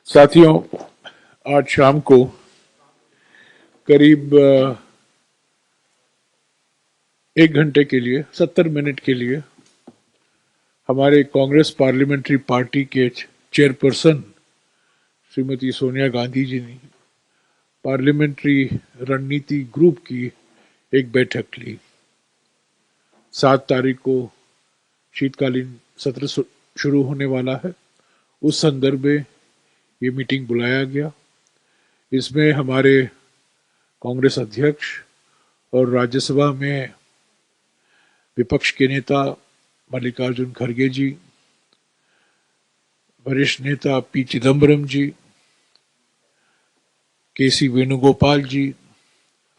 साथियों, आज शाम को करीब 1 घंटे के लिए 70 मिनट के लिए हमारे कांग्रेस पार्लियामेंट्री पार्टी के चेयरपर्सन श्रीमती सोनिया गांधी जी ने पार्लियामेंट्री रणनीति ग्रुप की एक बैठक ली। 7 तारीख को शीतकालीन सत्र शुरू होने वाला है। उस संदर्भ में ये मीटिंग बुलाया गया। इसमें हमारे कांग्रेस अध्यक्ष और राज्यसभा में विपक्ष के नेता मल्लिकार्जुन खड़गे जी, वरिष्ठ नेता पी चिदम्बरम जी, केसी वेणुगोपाल जी,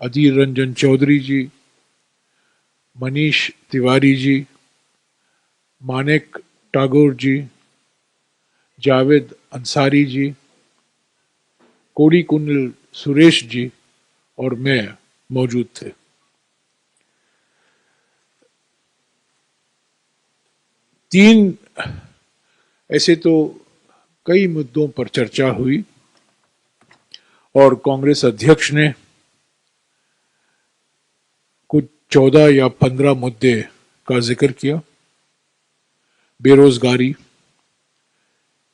अधीर रंजन चौधरी जी, मनीष तिवारी जी, मानेक टागोर जी, जावेद अंसारी जी, कोड़ी कुंडल सुरेश जी और मैं मौजूद थे। तीन ऐसे तो कई मुद्दों पर चर्चा हुई और कांग्रेस अध्यक्ष ने कुछ 14 या 15 मुद्दे का जिक्र किया। बेरोजगारी,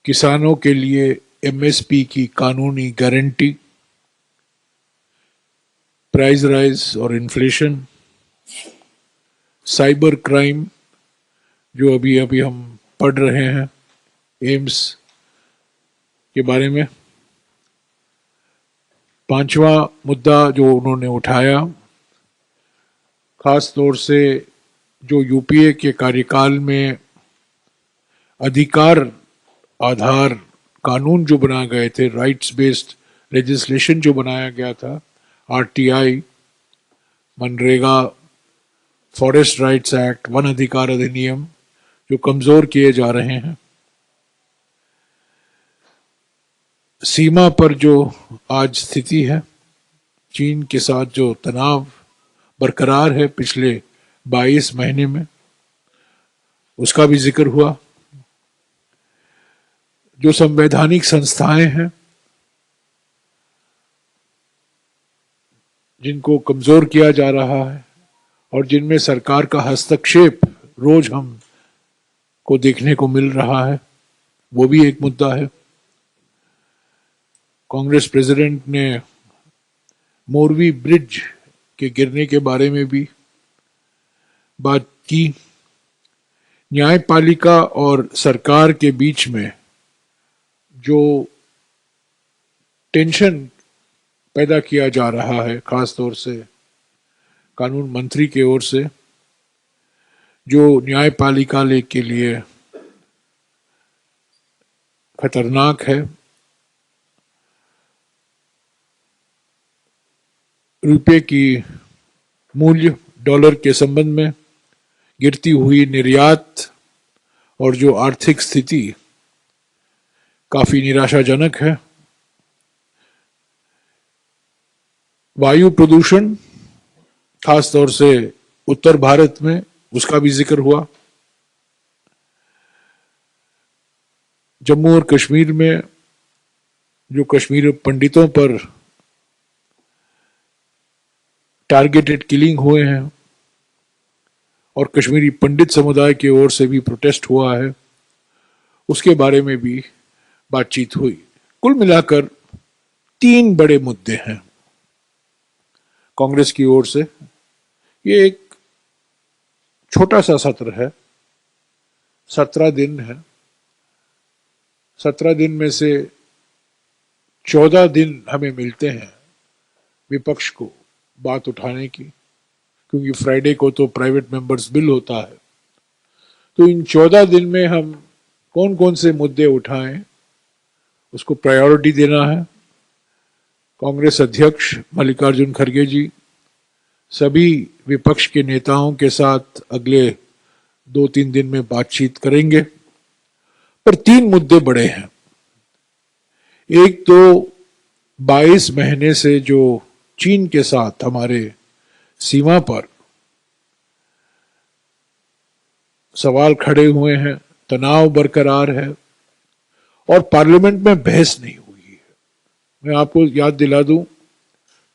किसानों के लिए एमएसपी की कानूनी गारंटी, प्राइस राइज और इन्फ्लेशन, साइबर क्राइम जो अभी अभी हम पढ़ रहे हैं एम्स के बारे में। पांचवा मुद्दा जो उन्होंने उठाया, खास तौर से जो यूपीए के कार्यकाल में अधिकार आधार कानून जो बनाए गए थे, राइट्स बेस्ड लेजिस्लेशन जो बनाया गया था, RTI, MNREGA, forest rights act, one अधिकार अधिनियम, जो कमजोर किए जा रहे हैं। सीमा पर जो आज स्थिति है, चीन के साथ जो तनाव बरकरार है पिछले 22 महीने में, उसका भी जिक्र हुआ। जो संवैधानिक संस्थाएं हैं जिनको कमजोर किया जा रहा है और जिनमें सरकार का हस्तक्षेप रोज हम को देखने को मिल रहा है, वो भी एक मुद्दा है। कांग्रेस प्रेसिडेंट ने मोरवी ब्रिज के गिरने के बारे में भी बात की। न्यायपालिका और सरकार के बीच में जो टेंशन पैदा किया जा रहा है, खास तौर से कानून मंत्री की ओर से, जो न्यायपालिका के लिए खतरनाक है। रुपये की मूल्य डॉलर के संबंध में, गिरती हुई निर्यात और जो आर्थिक स्थिति काफी निराशाजनक है। वायु प्रदूषण, खास तौर से उत्तर भारत में, उसका भी जिक्र हुआ। जम्मू और कश्मीर में जो कश्मीर पंडितों पर टारगेटेड किलिंग हुए हैं और कश्मीरी पंडित समुदाय की ओर से भी प्रोटेस्ट हुआ है, उसके बारे में भी बातचीत हुई। कुल मिलाकर 3 बड़े मुद्दे हैं कांग्रेस की ओर से। ये एक छोटा सा सत्र है, 17 दिन है। 17 दिन में से 14 दिन हमें मिलते हैं विपक्ष को बात उठाने की, क्योंकि फ्राइडे को तो प्राइवेट मेंबर्स बिल होता है। तो इन 14 दिन में हम कौन कौन से मुद्दे उठाएं, उसको प्रायोरिटी देना है। कांग्रेस अध्यक्ष मल्लिकार्जुन खड़गे जी सभी विपक्ष के नेताओं के साथ अगले 2-3 दिन में बातचीत करेंगे, पर 3 मुद्दे बड़े हैं। एक तो 22 महीने से जो चीन के साथ हमारे सीमा पर सवाल खड़े हुए हैं, तनाव बरकरार है और पार्लियामेंट में बहस नहीं हुई। मैं आपको याद दिला दूं,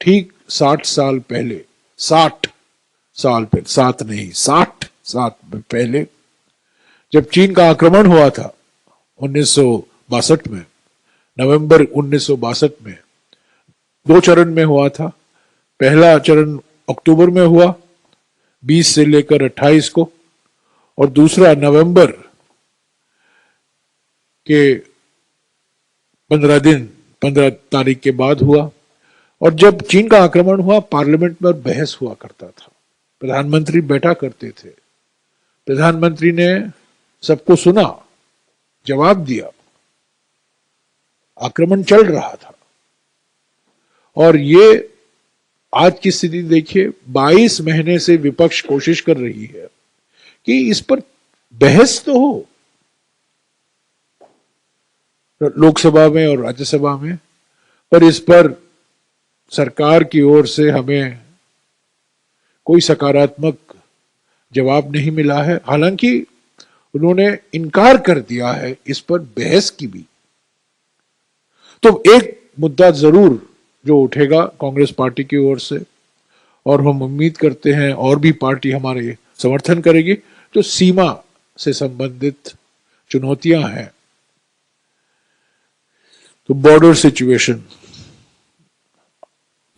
ठीक 60 साल पहले, 60 साल पहले, 7 नहीं 60 साल पहले, जब चीन का आक्रमण हुआ था 1962 में, नवंबर 1962 में, 2 चरण में हुआ था। पहला चरण अक्टूबर में हुआ 20 से लेकर 28 को, और दूसरा नवंबर के 15 तारीख के बाद हुआ। और जब चीन का आक्रमण हुआ, पार्लियामेंट में बहस हुआ करता था, प्रधानमंत्री बैठा करते थे, प्रधानमंत्री ने सबको सुना, जवाब दिया, आक्रमण चल रहा था। और ये आज की स्थिति देखिए, 22 महीने से विपक्ष कोशिश कर रही है कि इस पर बहस तो हो, लोकसभा में और राज्यसभा में, पर इस पर सरकार की ओर से हमें कोई सकारात्मक जवाब नहीं मिला है। हालांकि उन्होंने इनकार कर दिया है इस पर बहस की भी। तो एक मुद्दा जरूर जो उठेगा कांग्रेस पार्टी की ओर से, और हम उम्मीद करते हैं और भी पार्टी हमारे समर्थन करेगी, तो सीमा से संबंधित चुनौतियां हैं। तो बॉर्डर सिचुएशन,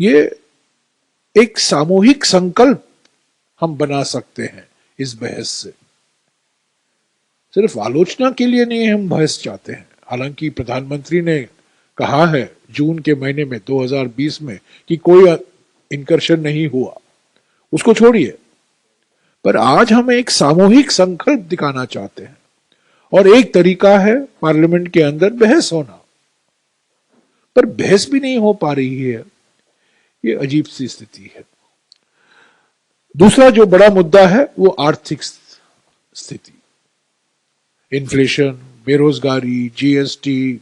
ये एक सामूहिक संकल्प हम बना सकते हैं इस बहस से, सिर्फ आलोचना के लिए नहीं हम बहस चाहते हैं। हालांकि प्रधानमंत्री ने कहा है जून के महीने में 2020 में कि कोई इनकर्शन नहीं हुआ, उसको छोड़िए, पर आज हम एक सामूहिक संकल्प दिखाना चाहते हैं, और एक तरीका है पार्लियामेंट के अंदर बहस होना, पर बहस भी नहीं हो पा रही है। ये अजीब सी स्थिति है। दूसरा जो बड़ा मुद्दा है वो आर्थिक स्थिति, इन्फ्लेशन, बेरोजगारी, जीएसटी,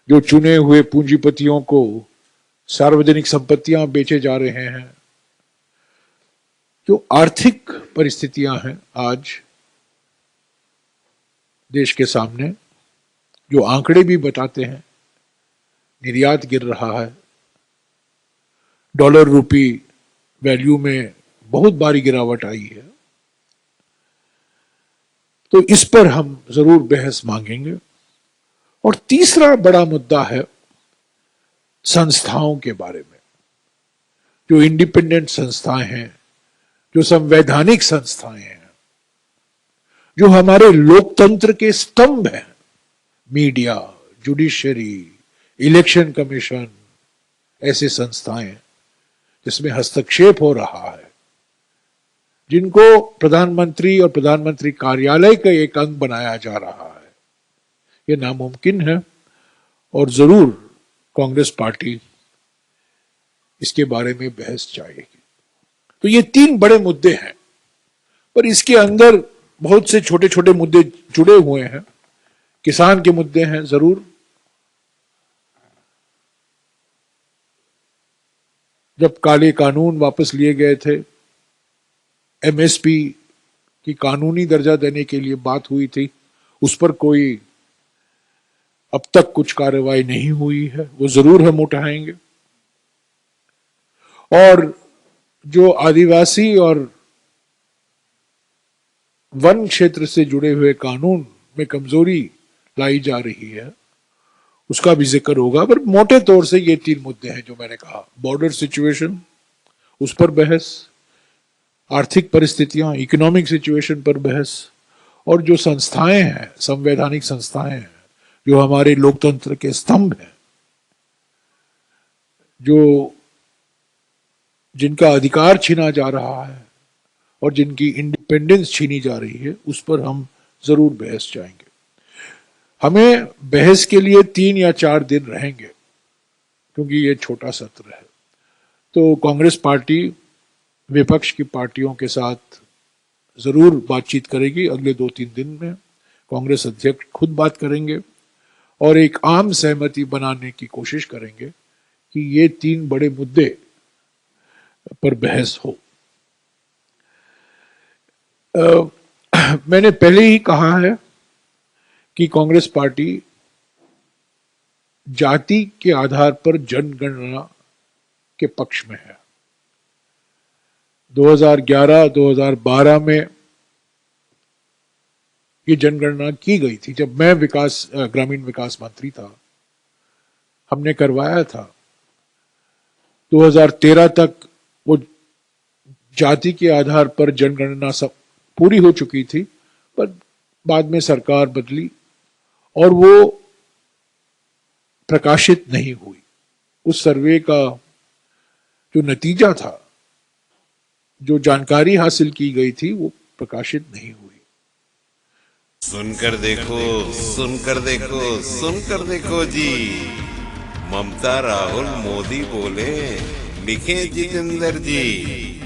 जो चुने हुए पूंजीपतियों को सार्वजनिक संपत्तियां बेचे जा रहे हैं, जो आर्थिक परिस्थितियां हैं आज देश के सामने, जो आंकड़े भी बताते हैं, निर्यात गिर रहा है, डॉलर रूपी वैल्यू में बहुत भारी गिरावट आई है। तो इस पर हम जरूर बहस मांगेंगे। और तीसरा बड़ा मुद्दा है संस्थाओं के बारे में, जो इंडिपेंडेंट संस्थाएं हैं, जो संवैधानिक संस्थाएं हैं, जो हमारे लोकतंत्र के स्तंभ हैं, मीडिया, जुडिशरी, इलेक्शन कमीशन, ऐसे संस्थाएं जिसमें हस्तक्षेप हो रहा है, जिनको प्रधानमंत्री और प्रधानमंत्री कार्यालय का एक अंग बनाया जा रहा है, ये नामुमकिन है। और जरूर कांग्रेस पार्टी इसके बारे में बहस चाहेगी। तो ये 3 बड़े मुद्दे हैं, पर इसके अंदर बहुत से छोटे छोटे मुद्दे जुड़े हुए हैं। किसान के मुद्दे हैं जरूर, जब काले कानून वापस लिए गए थे, एमएसपी की कानूनी दर्जा देने के लिए बात हुई थी, उस पर कोई अब तक कुछ कार्रवाई नहीं हुई है, वो जरूर हम उठाएंगे। और जो आदिवासी और वन क्षेत्र से जुड़े हुए कानून में कमजोरी लाई जा रही है, उसका भी जिक्र होगा। पर मोटे तौर से ये 3 मुद्दे हैं जो मैंने कहा, बॉर्डर सिचुएशन, उस पर बहस, आर्थिक परिस्थितियां, इकोनॉमिक सिचुएशन पर बहस, और जो संस्थाएं हैं, संवैधानिक संस्थाएं हैं, जो हमारे लोकतंत्र के स्तंभ हैं, जो जिनका अधिकार छीना जा रहा है और जिनकी इंडिपेंडेंस छीनी जा रही है, उस पर हम जरूर बहस चाहेंगे। हमें बहस के लिए 3 या 4 दिन रहेंगे, क्योंकि ये छोटा सत्र है। तो कांग्रेस पार्टी विपक्ष की पार्टियों के साथ जरूर बातचीत करेगी। अगले 2-3 दिन में कांग्रेस अध्यक्ष खुद बात करेंगे और एक आम सहमति बनाने की कोशिश करेंगे कि ये 3 बड़े मुद्दे पर बहस हो। मैंने पहले ही कहा है कि कांग्रेस पार्टी जाति के आधार पर जनगणना के पक्ष में है। 2011-2012 में ये जनगणना की गई थी, जब मैं ग्रामीण विकास मंत्री था, हमने करवाया था। 2013 तक वो जाति के आधार पर जनगणना सब पूरी हो चुकी थी, पर बाद में सरकार बदली और वो प्रकाशित नहीं हुई। उस सर्वे का जो नतीजा था, जो जानकारी हासिल की गई थी, वो प्रकाशित नहीं हुई। सुनकर देखो, सुनकर देखो, सुनकर देखो जी। ममता राहुल मोदी बोले, लिखे जितेंद्र जी।